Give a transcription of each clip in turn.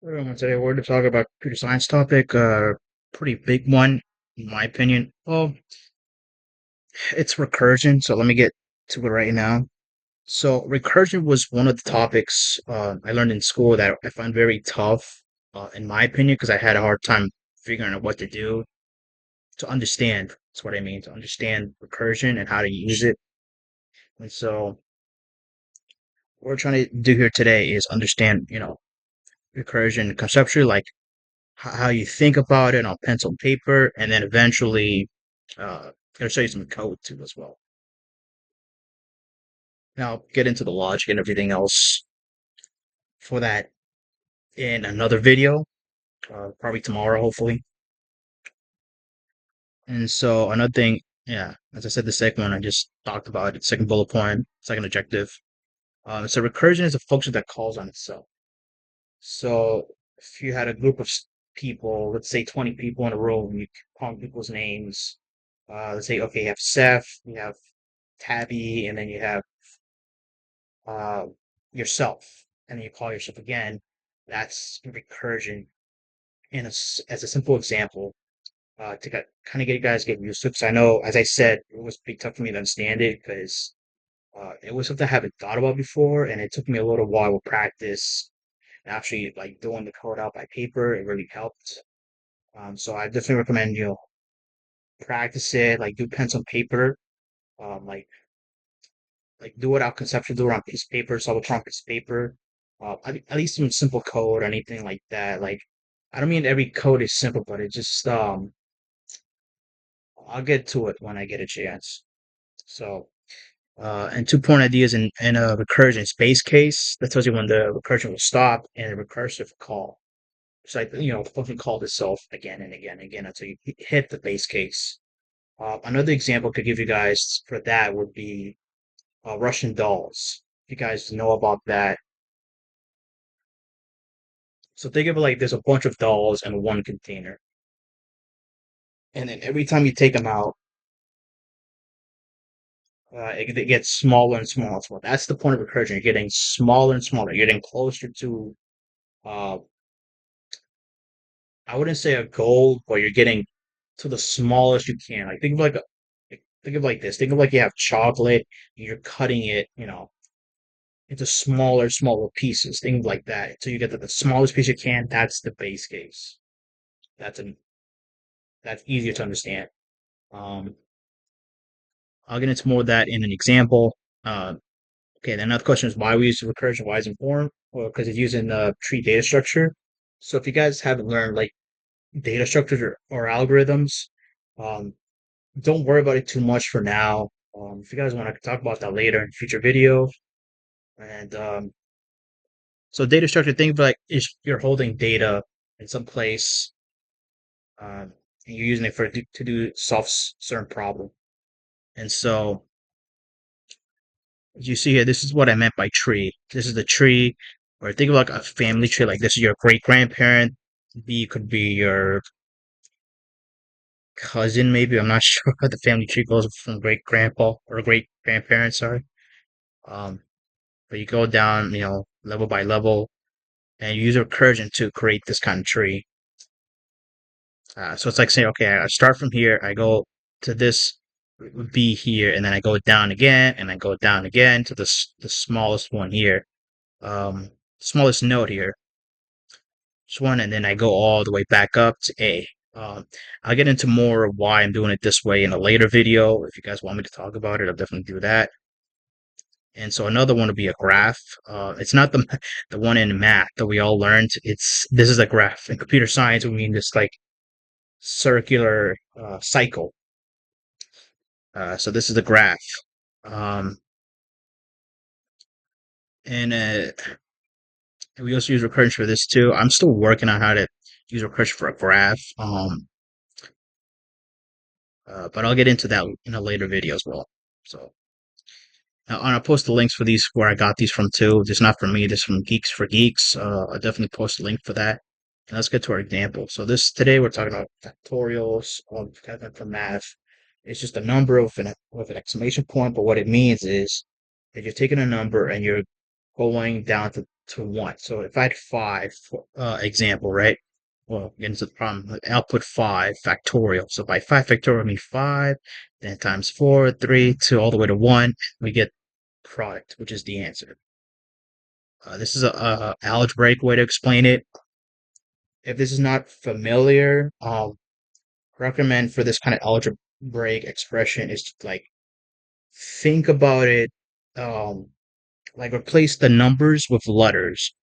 Today we're going to talk about computer science topic, pretty big one, in my opinion. Well, it's recursion, so let me get to it right now. So recursion was one of the topics I learned in school that I found very tough, in my opinion, because I had a hard time figuring out what to do to understand. That's what I mean, to understand recursion and how to use it. And so what we're trying to do here today is understand, recursion conceptually, like how you think about it on pencil and paper, and then eventually, I'll show you some code too as well. Now, I'll get into the logic and everything else for that in another video, probably tomorrow, hopefully. And so another thing, yeah, as I said, the second one I just talked about it, second bullet point, second objective. So recursion is a function that calls on itself. So if you had a group of people, let's say 20 people in a room, you call people's names. Let's say, okay, you have Seth, you have Tabby, and then you have uh, yourself, and then you call yourself again. That's recursion as a simple example to kind of get you guys get used to. Because I know, as I said, it was pretty tough for me to understand it because it was something I haven't thought about before, and it took me a little while to practice. Actually, like doing the code out by paper, it really helped. So I definitely recommend practice it, like do pencil and paper, um, like like do it out conceptually, do it on piece of paper, solve it on piece of paper. At least some simple code or anything like that. Like I don't mean every code is simple, but it just I'll get to it when I get a chance. So and 2 point ideas in a recursion space case that tells you when the recursion will stop and a recursive call. It's like the function called itself again and again and again until you hit the base case. Another example I could give you guys for that would be Russian dolls. If you guys know about that. So think of it like there's a bunch of dolls in one container. And then every time you take them out, it gets smaller and smaller and smaller. That's the point of recursion. You're getting smaller and smaller. You're getting closer to, uh, I wouldn't say a goal, but you're getting to the smallest you can. Like think of like this. Think of like you have chocolate and you're cutting it, into smaller pieces. Think of like that. So you get to the smallest piece you can. That's the base case. That's an that's easier to understand. Um, I'll get into more of that in an example. Uh, okay, then another question is why we use recursion. Why is it important? Well, because it's using the tree data structure. So if you guys haven't learned like data structures or algorithms, um, don't worry about it too much for now. If you guys want to talk about that later in future video, and so data structure, think of like if you're holding data in some place, and you're using it to do solve certain problem. And so you see here, this is what I meant by tree. This is the tree, or think of like a family tree. Like this is your great grandparent. B could be your cousin, maybe. I'm not sure how the family tree goes from great grandpa or great grandparent. Sorry. Um, but you go down, level by level, and you use recursion to create this kind of tree. So it's like saying, okay, I start from here, I go to this B here, and then I go down again, and I go down again to the smallest one here, smallest node here, this one, and then I go all the way back up to A. Um, I'll get into more of why I'm doing it this way in a later video. If you guys want me to talk about it, I'll definitely do that. And so another one would be a graph. It's not the the one in math that we all learned. This is a graph. In computer science, we mean this like circular cycle. So this is the graph. Um, and we also use recursion for this too. I'm still working on how to use recursion for a graph. But I'll get into that in a later video as well. So I'll post the links for these where I got these from too. This is not from me. This is from Geeks for Geeks. I'll definitely post a link for that. And let's get to our example. So this today we're talking about factorials for math. It's just a number with an exclamation point, but what it means is that you're taking a number and you're going down to 1. So if I had 5, for example, right? Well, get into the problem. Output 5 factorial. So by 5 factorial, I mean 5, then times 4, 3, 2, all the way to 1. We get product, which is the answer. This is a algebraic way to explain it. If this is not familiar, recommend for this kind of algebraic expression is to like think about it, um, like replace the numbers with letters.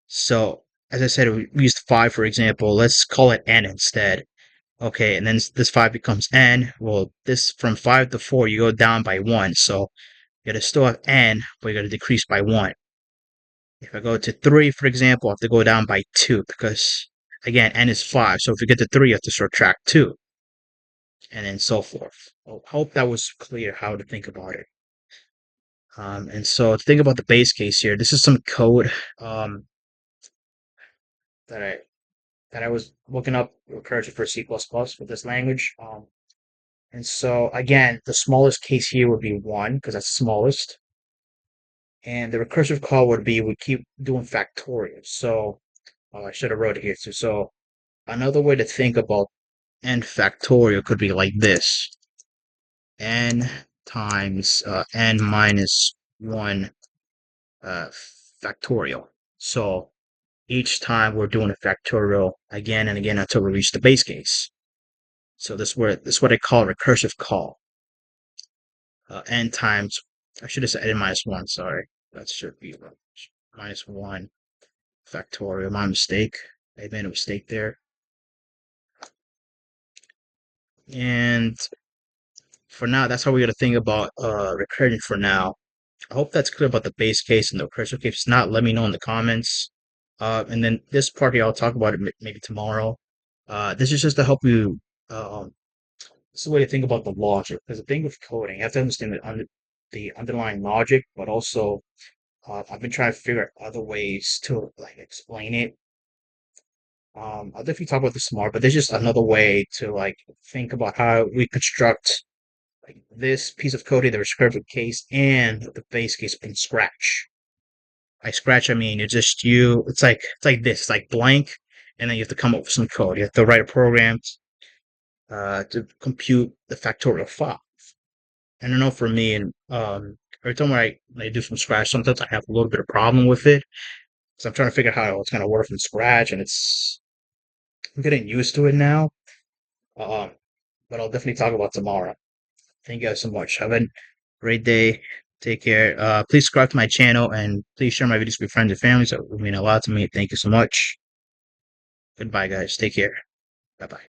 So as I said, we used 5 for example. Let's call it n instead. Okay, and then this 5 becomes n. Well, this from 5 to 4, you go down by 1. So you gotta still have n, but you gotta decrease by 1. If I go to 3, for example, I have to go down by 2 because, again, n is 5. So if you get to 3, you have to subtract 2, and then so forth. I hope that was clear how to think about it. And so to think about the base case here, this is some code um, that I was looking up recursion for C++ with this language. And so again, the smallest case here would be 1 because that's the smallest. And the recursive call would be we keep doing factorial. So I should have wrote it here too. So another way to think about n factorial could be like this: n times n minus 1 uh, factorial. So each time we're doing a factorial again and again until we reach the base case. So this is what I call a recursive call. N times, I should have said n minus 1, sorry. That should be minus 1 factorial. My mistake. I made a mistake there. And for now, that's how we got to think about recursion for now. I hope that's clear about the base case and the recursive case. If not, let me know in the comments. And then this part here, I'll talk about it maybe tomorrow. This is just to help you. This is a way to think about the logic. Because the thing with coding, you have to understand the underlying logic, but also I've been trying to figure out other ways to like explain it. I'll definitely talk about this tomorrow, but there's just another way to like think about how we construct like this piece of code, the recursive case and the base case from scratch. By scratch, I mean it's just you. It's like this. It's like blank, and then you have to come up with some code. You have to write a program to compute the factorial 5. And I know for me, and every time I do from scratch, sometimes I have a little bit of problem with it. So I'm trying to figure out how it's going to work from scratch, and I'm getting used to it now. Um, but I'll definitely talk about tomorrow. Thank you guys so much. Have a great day. Take care. Please subscribe to my channel and please share my videos with your friends and family. So it would mean a lot to me. Thank you so much. Goodbye, guys. Take care. Bye bye.